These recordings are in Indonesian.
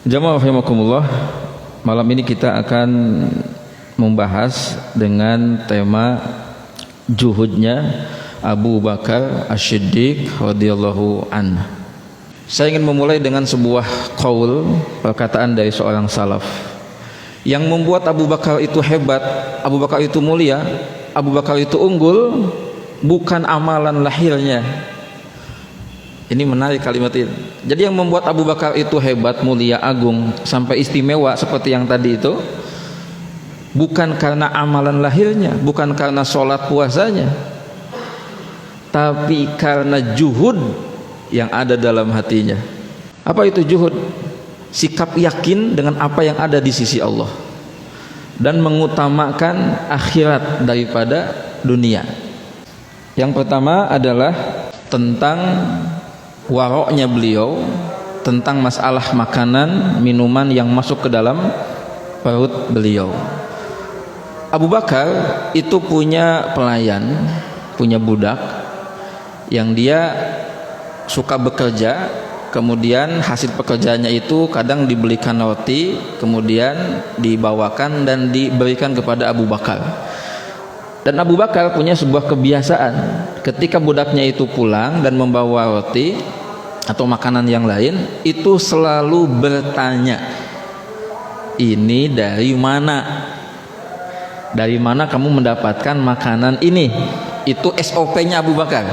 Jamaah rahimakumullah, malam ini kita akan membahas dengan tema juhudnya Abu Bakar As-Siddiq radhiyallahu anhu. Saya ingin memulai dengan sebuah qaul, perkataan dari seorang salaf yang membuat Abu Bakar itu hebat, Abu Bakar itu mulia, Abu Bakar itu unggul, bukan amalan lahirnya. Ini menarik kalimat ini. Jadi yang membuat Abu Bakar itu hebat, mulia, agung, sampai istimewa seperti yang tadi itu, bukan karena amalan lahirnya, bukan karena sholat puasanya, tapi karena juhud yang ada dalam hatinya. Apa itu juhud? Sikap yakin dengan apa yang ada di sisi Allah dan mengutamakan akhirat daripada dunia. Yang pertama adalah tentang waroknya beliau, tentang masalah makanan, minuman yang masuk ke dalam perut beliau. Abu Bakar itu punya pelayan, punya budak yang dia suka bekerja, kemudian hasil pekerjaannya itu kadang dibelikan roti, kemudian dibawakan dan diberikan kepada Abu Bakar. Dan Abu Bakar punya sebuah kebiasaan, ketika budaknya itu pulang dan membawa roti atau makanan yang lain, itu selalu bertanya, ini dari mana? Dari mana kamu mendapatkan makanan ini? Itu SOP-nya Abu Bakar.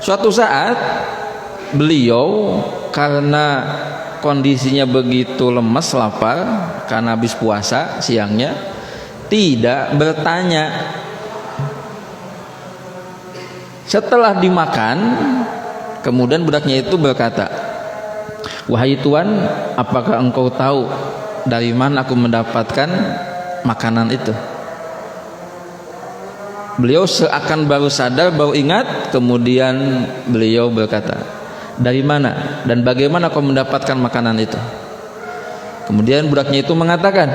Suatu saat beliau karena kondisinya begitu lemas, lapar karena habis puasa siangnya, tidak bertanya. Setelah dimakan, kemudian budaknya itu berkata, "Wahai Tuan, apakah engkau tahu dari mana aku mendapatkan makanan itu?" Beliau seakan baru sadar, baru ingat, kemudian beliau berkata, "Dari mana dan bagaimana kau mendapatkan makanan itu?" Kemudian budaknya itu mengatakan,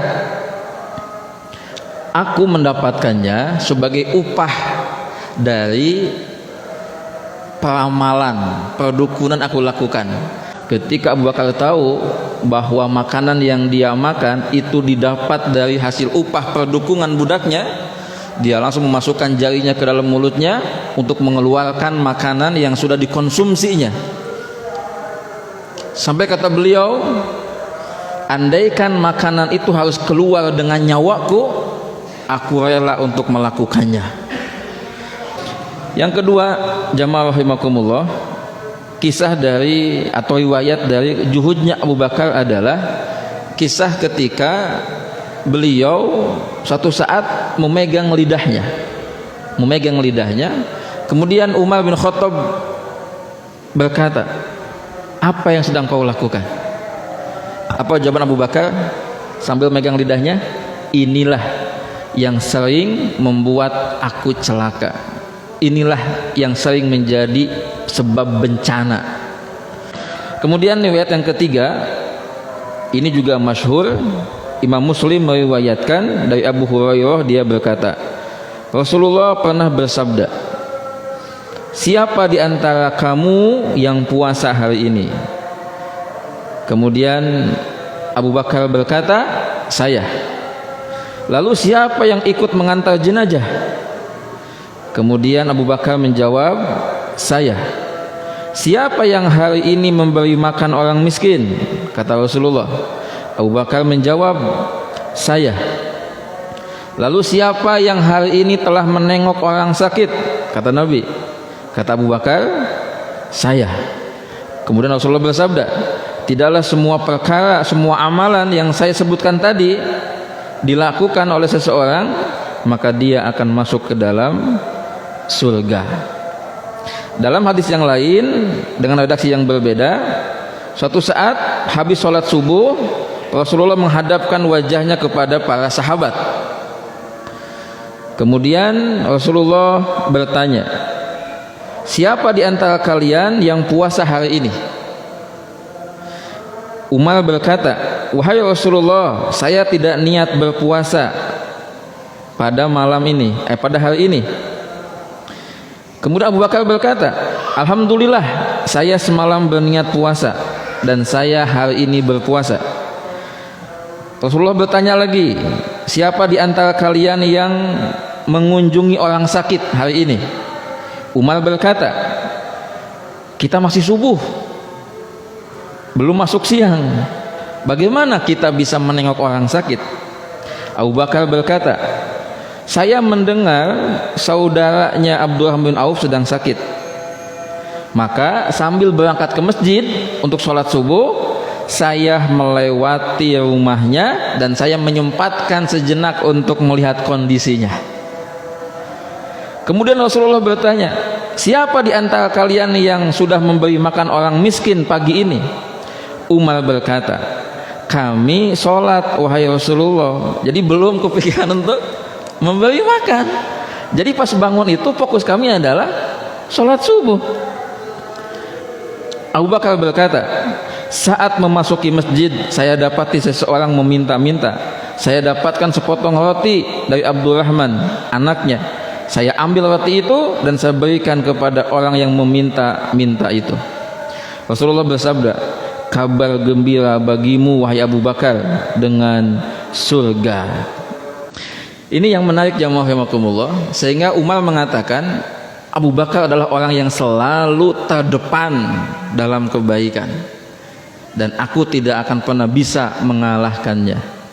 "Aku mendapatkannya sebagai upah dari peramalan, perdukunan aku lakukan." Ketika Abu Bakar tahu bahwa makanan yang dia makan itu didapat dari hasil upah perdukungan budaknya, dia langsung memasukkan jarinya ke dalam mulutnya untuk mengeluarkan makanan yang sudah dikonsumsinya. Sampai kata beliau, andaikan makanan itu harus keluar dengan nyawaku, aku rela untuk melakukannya. Yang kedua, jamaah rahimakumullah, kisah dari atau riwayat dari juhudnya Abu Bakar adalah kisah ketika beliau suatu saat memegang lidahnya, kemudian Umar bin Khattab berkata, "Apa yang sedang kau lakukan?" Apa jawaban Abu Bakar sambil megang lidahnya? "Inilah yang sering membuat aku celaka. Inilah yang sering menjadi sebab bencana." Kemudian riwayat yang ketiga, ini juga masyhur, Imam Muslim meriwayatkan dari Abu Hurairah, dia berkata, Rasulullah pernah bersabda, "Siapa di antara kamu yang puasa hari ini?" Kemudian Abu Bakar berkata, "Saya." "Lalu siapa yang ikut mengantar jenazah?" Kemudian Abu Bakar menjawab, "Saya." "Siapa yang hari ini memberi makan orang miskin?" kata Rasulullah. Abu Bakar menjawab, "Saya." "Lalu siapa yang hari ini telah menengok orang sakit?" kata Nabi. Kata Abu Bakar, "Saya." Kemudian Rasulullah bersabda, "Tidaklah semua perkara, semua amalan yang saya sebutkan tadi dilakukan oleh seseorang, maka dia akan masuk ke dalam surga." Dalam hadis yang lain dengan redaksi yang berbeda, suatu saat habis sholat subuh, Rasulullah menghadapkan wajahnya kepada para sahabat. Kemudian Rasulullah bertanya, "Siapa di antara kalian yang puasa hari ini?" Umar berkata, "Wahai Rasulullah, saya tidak niat berpuasa pada malam ini, pada hari ini." Kemudian Abu Bakar berkata, "Alhamdulillah, saya semalam berniat puasa." dan saya hari ini berpuasa. Rasulullah bertanya lagi, siapa di antara kalian yang mengunjungi orang sakit hari ini? Umar berkata, kita masih subuh, belum masuk siang, bagaimana kita bisa menengok orang sakit? Abu Bakar berkata, saya mendengar saudaranya Abdurrahman bin Auf sedang sakit, maka sambil berangkat ke masjid untuk sholat subuh, saya melewati rumahnya dan saya menyempatkan sejenak untuk melihat kondisinya. Kemudian Rasulullah bertanya, siapa di antara kalian yang sudah memberi makan orang miskin pagi ini? Umar berkata, kami sholat wahai Rasulullah, jadi belum kepikiran untuk memberi makan. Jadi pas bangun itu fokus kami adalah sholat subuh. Abu Bakar berkata, saat memasuki masjid saya dapati seseorang meminta-minta. Saya dapatkan sepotong roti dari Abdurrahman, anaknya. Saya ambil roti itu dan saya berikan kepada orang yang meminta-minta itu. Rasulullah bersabda, kabar gembira bagimu wahai Abu Bakar dengan surga. Ini yang menarik jamaah rahimakumullah, sehingga Umar mengatakan Abu Bakar adalah orang yang selalu terdepan dalam kebaikan dan aku tidak akan pernah bisa mengalahkannya.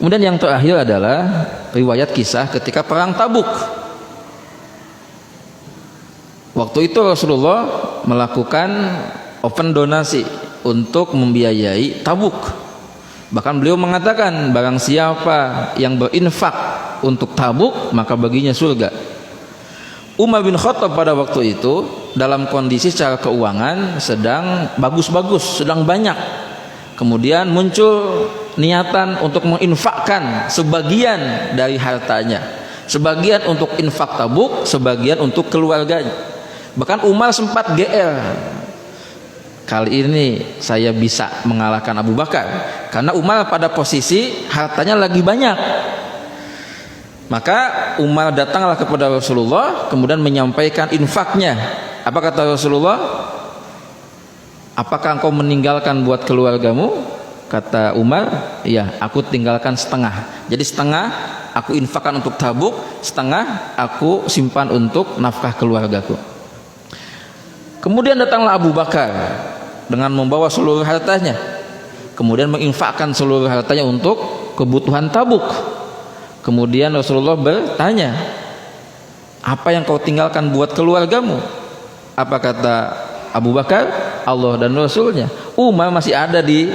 Kemudian yang terakhir adalah riwayat kisah ketika perang Tabuk. Waktu itu Rasulullah melakukan open donasi untuk membiayai Tabuk. Bahkan beliau mengatakan, barang siapa yang berinfak untuk Tabuk maka baginya surga. Umar bin Khattab pada waktu itu dalam kondisi secara keuangan sedang bagus-bagus, sedang banyak. Kemudian muncul niatan untuk menginfakkan sebagian dari hartanya, sebagian untuk infak Tabuk, sebagian untuk keluarganya. Bahkan Umar sempat GR, kali ini saya bisa mengalahkan Abu Bakar, karena Umar pada posisi hartanya lagi banyak. Maka Umar datanglah kepada Rasulullah, kemudian menyampaikan infaknya. Apa kata Rasulullah? Apakah engkau meninggalkan buat keluargamu? Kata Umar, iya, aku tinggalkan setengah. Jadi setengah aku infakkan untuk Tabuk, setengah aku simpan untuk nafkah keluargaku. Kemudian datanglah Abu Bakar dengan membawa seluruh hartanya, kemudian menginfakkan seluruh hartanya untuk kebutuhan Tabuk. Kemudian Rasulullah bertanya, apa yang kau tinggalkan buat keluargamu? Apa kata Abu Bakar? Allah dan Rasulnya. Umar masih ada di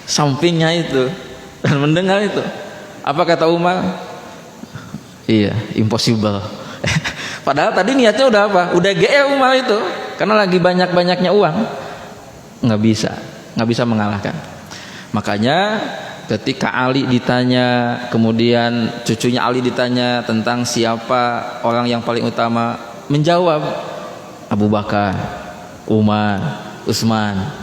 sampingnya itu dan mendengar itu. Apa kata Umar? Iya, impossible. Padahal tadi niatnya udah apa? Udah GR Umar itu, karena lagi banyak-banyaknya uang. Nggak bisa mengalahkan. Makanya ketika Ali ditanya, kemudian cucunya Ali ditanya tentang siapa orang yang paling utama, menjawab Abu Bakar, Umar, Utsman.